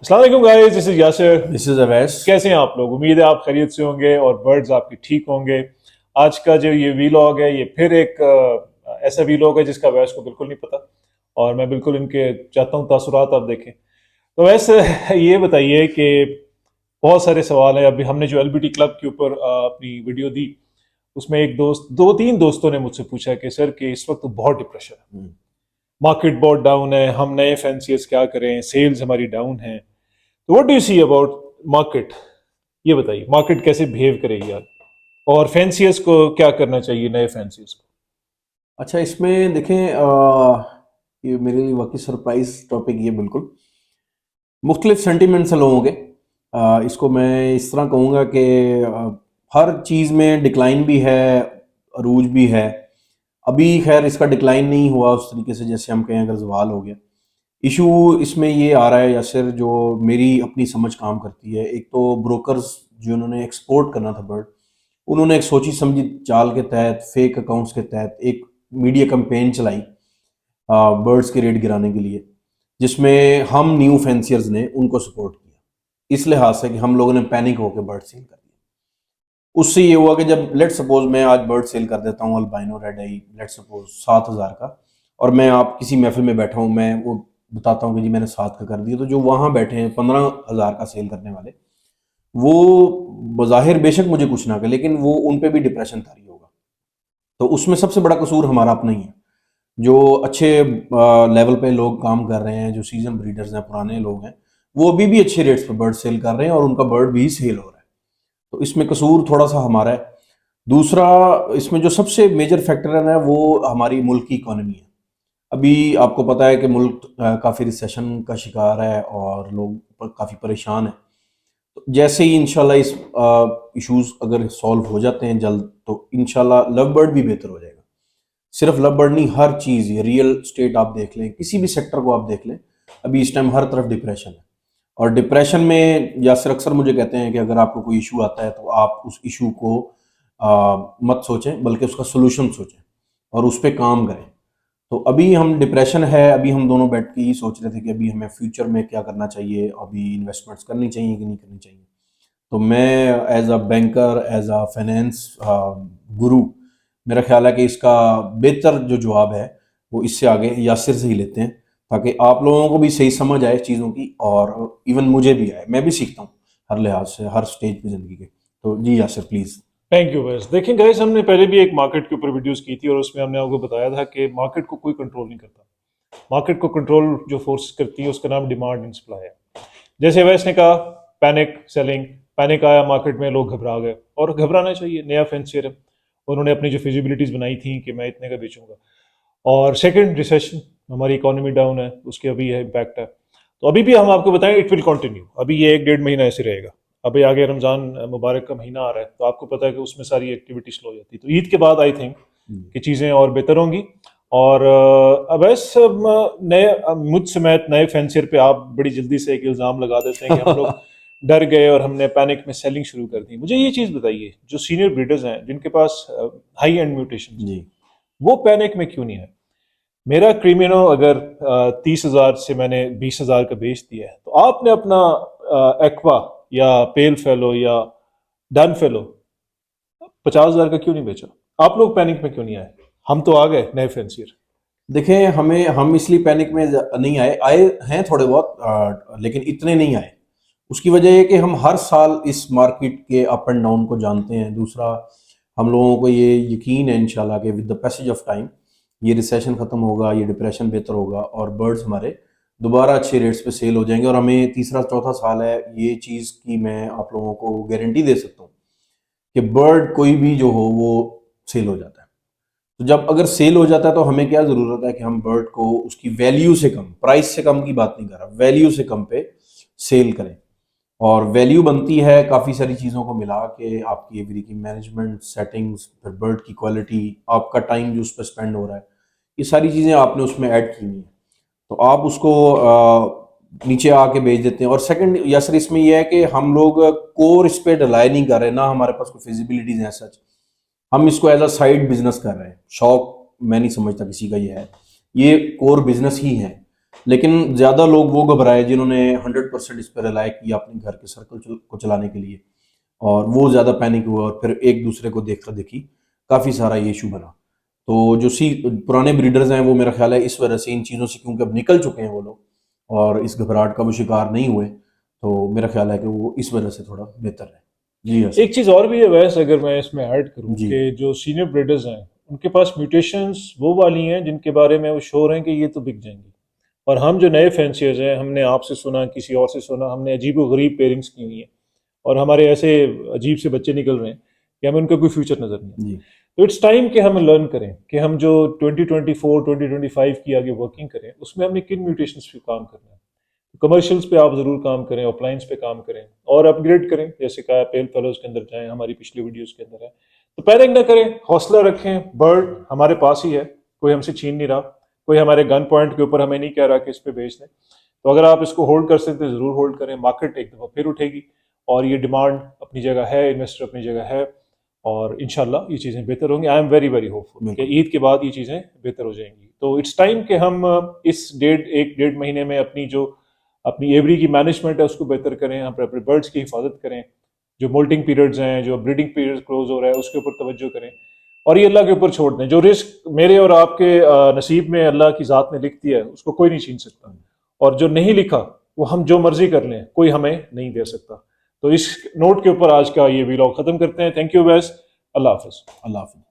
अस्सलाम वालेकुम guys, this is Yasir. This is Awais. कैसे हैं आप लोग? उम्मीद है आप खैरियत से होंगे और बर्ड्स आपके ठीक होंगे। आज का जो ये वीलॉग है, ये फिर एक ऐसा वीलॉग है जिसका अवैस को बिल्कुल नहीं पता, और मैं बिल्कुल इनके चाहता हूँ तासुरात आप देखें। तो वैसे ये बताइए कि बहुत सारे सवाल हैं। अभी हमने जो एलबीटी क्लब के ऊपर अपनी वीडियो दी, उसमें एक दोस्त, दो तीन दोस्तों ने मुझसे पूछा कि सर कि इस वक्त तो बहुत डिप्रेशन है, मार्केट बहुत डाउन है, हम नए फैंसियर्स क्या करें, सेल्स हमारी डाउन है। तो what do you see about market? ये बताइए, मार्केट कैसे बिहेव करेगी यार, और फैंसियर्स को क्या करना चाहिए, नए फैंसियर्स को? अच्छा, इसमें देखें, ये मेरे लिए वाकई सरप्राइज टॉपिक ये बिल्कुल मुख्तलिफ सेंटिमेंट्स हैं लोगों के। इसको मैं इस तरह कहूँगा कि हर चीज़ में डिक्लाइन भी है, अरूज भी है। अभी खैर इसका डिक्लाइन नहीं हुआ उस तरीके से जैसे हम कहें अगर जवाल हो गया। इशू इसमें ये आ रहा है यासिर, जो मेरी अपनी समझ काम करती है। एक तो ब्रोकर्स जिन्होंने एक्सपोर्ट करना था बर्ड, उन्होंने एक सोची समझी चाल के तहत, फेक अकाउंट्स के तहत एक मीडिया कैंपेन चलाई बर्ड्स के रेट गिराने के लिए, जिसमें हम न्यू फैंसियर्स ने उनको सपोर्ट किया इस लिहाज से कि हम लोगों ने पैनिक होकर बर्ड सेल कर दिया। उससे ये हुआ कि जब लेट सपोज मैं आज बर्ड सेल कर देता हूँ अल्बाइनो रेड आई, लेट सपोज 7,000 का, और मैं आप किसी महफिल में बैठा हूँ, मैं वो बताता हूँ कि जी मैंने 7 का कर दिया, तो जो वहाँ बैठे हैं 15,000 का सेल करने वाले, वो बज़ाहिर बेशक मुझे कुछ ना कहे, लेकिन वो उन पे भी डिप्रेशन तारी होगा। तो उसमें सबसे बड़ा कसूर हमारा अपना ही है। जो अच्छे लेवल पे लोग काम कर रहे हैं, जो सीजन ब्रीडर्स हैं, पुराने लोग हैं, वो अभी भी अच्छे रेट्स पे बर्ड सेल कर रहे हैं और उनका बर्ड भी सेल हो रहा है। तो इसमें कसूर थोड़ा सा हमारा है। दूसरा, इसमें जो सबसे मेजर फैक्टर है ना, वो हमारी मुल्क की इकोनॉमी है। अभी आपको पता है कि मुल्क काफ़ी रिसेशन का शिकार है और लोग काफ़ी परेशान हैं। तो जैसे ही इंशाल्लाह इस इश्यूज अगर सॉल्व हो जाते हैं जल्द, तो इंशाल्लाह लव बर्ड भी बेहतर हो जाएगा। सिर्फ लव बर्ड नहीं, हर चीज़, ये रियल स्टेट आप देख लें, किसी भी सेक्टर को आप देख लें, अभी इस टाइम हर तरफ डिप्रेशन है। और डिप्रेशन में यासर अक्सर मुझे कहते हैं कि अगर आपको कोई इशू आता है तो आप उस इशू को मत सोचें, बल्कि उसका सोल्यूशन सोचें और उस पर काम करें। तो अभी हम डिप्रेशन है, अभी हम दोनों बैठ के ही सोच रहे थे कि अभी हमें फ्यूचर में क्या करना चाहिए, अभी इन्वेस्टमेंट्स करनी चाहिए कि नहीं करनी चाहिए। तो मैं as a banker, as a finance guru, मेरा ख्याल है कि इसका बेहतर जो जवाब है वो इससे आगे यासिर से ही लेते हैं, ताकि आप लोगों को भी सही समझ आए चीज़ों की और इवन मुझे भी आए। मैं भी सीखता हूँ हर लिहाज से, हर स्टेज पे ज़िंदगी के। तो जी यासिर प्लीज़। थैंक यू बस। देखिए गाइस, हमने पहले भी एक मार्केट के ऊपर वीडियोस की थी और उसमें हमने आपको बताया था कि मार्केट को कोई कंट्रोल नहीं करता। मार्केट को कंट्रोल जो फोर्स करती है उसका नाम डिमांड एंड सप्लाई है। जैसे वैस ने कहा, पैनिक सेलिंग, पैनिक आया मार्केट में, लोग घबरा गए, और घबराना चाहिए, नया फैंसियर है। उन्होंने अपनी जो फिजिबिलिटीज बनाई थी कि मैं इतने का बेचूंगा। और सेकंड, रिसेशन, हमारी इकोनॉमी डाउन है, उसके अभी है इम्पैक्ट है। तो अभी भी हम आपको बताएं, इट विल कंटिन्यू। अभी ये एक डेढ़ महीना ऐसे रहेगा। अभी आगे रमजान मुबारक का महीना आ रहा है, तो आपको पता है कि उसमें सारी एक्टिविटी स्लो हो जाती है। तो ईद के बाद आई थिंक कि चीज़ें और बेहतर होंगी। और अब ऐसे नए मुझ समेत नए फैंसियर पे आप बड़ी जल्दी से एक इल्ज़ाम लगा देते हैं कि हम लोग डर गए और हमने पैनिक में सेलिंग शुरू कर दी। मुझे ये चीज़ बताइए, जो सीनियर ब्रीडर्स हैं जिनके पास हाई एंड म्यूटेशन, जी। वो पैनिक में क्यों नहीं है? मेरा क्रीमिनो अगर 30,000 से मैंने 20,000 का बेच दिया है, तो आपने अपना एक्वा या पेल फेलो या डन फेलो 50,000 का क्यों नहीं बेचा? आप लोग पैनिक में क्यों नहीं आए? हम तो आ गए नए फैंसियर। देखें, हम इसलिए पैनिक में नहीं आए, आए हैं थोड़े बहुत, लेकिन इतने नहीं आए। उसकी वजह है कि हम हर साल इस मार्केट के अप एंड डाउन को जानते हैं। दूसरा, हम लोगों को ये यकीन है इंशाल्लाह कि with the passage of time ये रिसेशन ख़त्म होगा, ये डिप्रेशन बेहतर होगा और बर्ड्स हमारे दोबारा अच्छे रेट्स पे सेल हो जाएंगे। और हमें तीसरा चौथा साल है, ये चीज़ की मैं आप लोगों को गारंटी दे सकता हूँ कि बर्ड कोई भी जो हो वो सेल हो जाता है। तो जब अगर सेल हो जाता है तो हमें क्या ज़रूरत है कि हम बर्ड को उसकी वैल्यू से कम, प्राइस से कम की बात नहीं कर रहा, वैल्यू से कम पे सेल करें। और वैल्यू बनती है काफ़ी सारी चीज़ों को मिला के, आपकी एवरी की मैनेजमेंट सेटिंग्स, फिर बर्ड की क्वालिटी, आपका टाइम जो उस पर स्पेंड हो रहा है, ये सारी चीज़ें आपने उसमें ऐड की हुई हैं। तो आप उसको नीचे आके भेज देते हैं। और सेकंड यासर, इसमें यह है कि हम लोग कोर इस पर रिलाई नहीं कर रहे, ना हमारे पास कोई फिजिबिलिटीज है सच। हम इसको एज अ साइड बिजनेस कर रहे हैं। शौक मैं नहीं समझता किसी का ये है, ये कोर बिजनेस ही है। लेकिन ज़्यादा लोग वो घबराए जिन्होंने 100% इस पर रिलाय किया अपने घर के सर्कल को चलाने के लिए, और वो ज़्यादा पैनिक हुआ और फिर एक दूसरे को देखा देखी काफ़ी सारा ये इशू बना। तो जो पुराने ब्रीडर्स हैं वो मेरा ख्याल है इस वजह से इन चीज़ों से, क्योंकि अब निकल चुके हैं वो लोग और इस घबराहट का वो शिकार नहीं हुए, तो मेरा ख्याल है कि वो इस वजह से थोड़ा बेहतर है। जी हाँ एक चीज़ और भी है वैसे, अगर मैं इसमें ऐड करूं जी कि जो सीनियर ब्रीडर्स हैं उनके पास म्यूटेशंस वो वाली हैं जिनके बारे में वो श्योर हैं कि ये तो बिक जाएंगी, और हम जो नए फैंसियर्स हैं, हमने आपसे सुना, किसी और से सुना, हमने अजीब व गरीब पेयरिंग्स की हुई हैं और हमारे ऐसे अजीब से बच्चे निकल रहे हैं कि हमें उनका कोई फ्यूचर नज़र नहीं आता। जी तो इट्स टाइम कि हम लर्न करें कि हम जो 2024 2025 की आगे वर्किंग करें उसमें हमने किन म्यूटेशंस पे काम करना है। कमर्शियल्स पे आप ज़रूर काम करें, ऑफलाइंस पे काम करें और अपग्रेड करें, जैसे कहा पेल फेलोज के अंदर जाएं, हमारी पिछली वीडियोस के अंदर है। तो पैनिक ना करें, हौसला रखें, बर्ड हमारे पास ही है, कोई हमसे छीन नहीं रहा, कोई हमारे गन पॉइंट के ऊपर हमें नहीं कह रहा कि इस पे बेच दें। तो अगर आप इसको होल्ड कर सकते हैं ज़रूर होल्ड करें, मार्केट एक दफ़ा फिर उठेगी और ये डिमांड अपनी जगह है, इन्वेस्टर अपनी जगह है, और इंशाल्लाह ये चीज़ें बेहतर होंगी। I am very very hopeful कि बिल्कुल ईद के बाद ये चीज़ें बेहतर हो जाएंगी। तो इट्स टाइम कि हम इस एक डेढ़ महीने में अपनी एवरी की मैनेजमेंट है उसको बेहतर करें, हम अपने बर्ड्स की हिफाजत करें, जो मोल्टिंग पीरियड्स हैं, जो ब्रीडिंग पीरियड क्लोज हो रहा है उसके ऊपर तवज्जो करें, और ये अल्लाह के ऊपर छोड़ दें। जो रिस्क मेरे और आपके नसीब में अल्लाह की ज़ात ने लिख दिया है उसको कोई नहीं छीन सकता, और जो नहीं लिखा वो हम जो मर्जी कर लें कोई हमें नहीं दे सकता। तो इस नोट के ऊपर आज का ये वीलॉग ख़त्म करते हैं। थैंक यू वैस, अल्लाह हाफिज़। अल्लाह हाफिज़।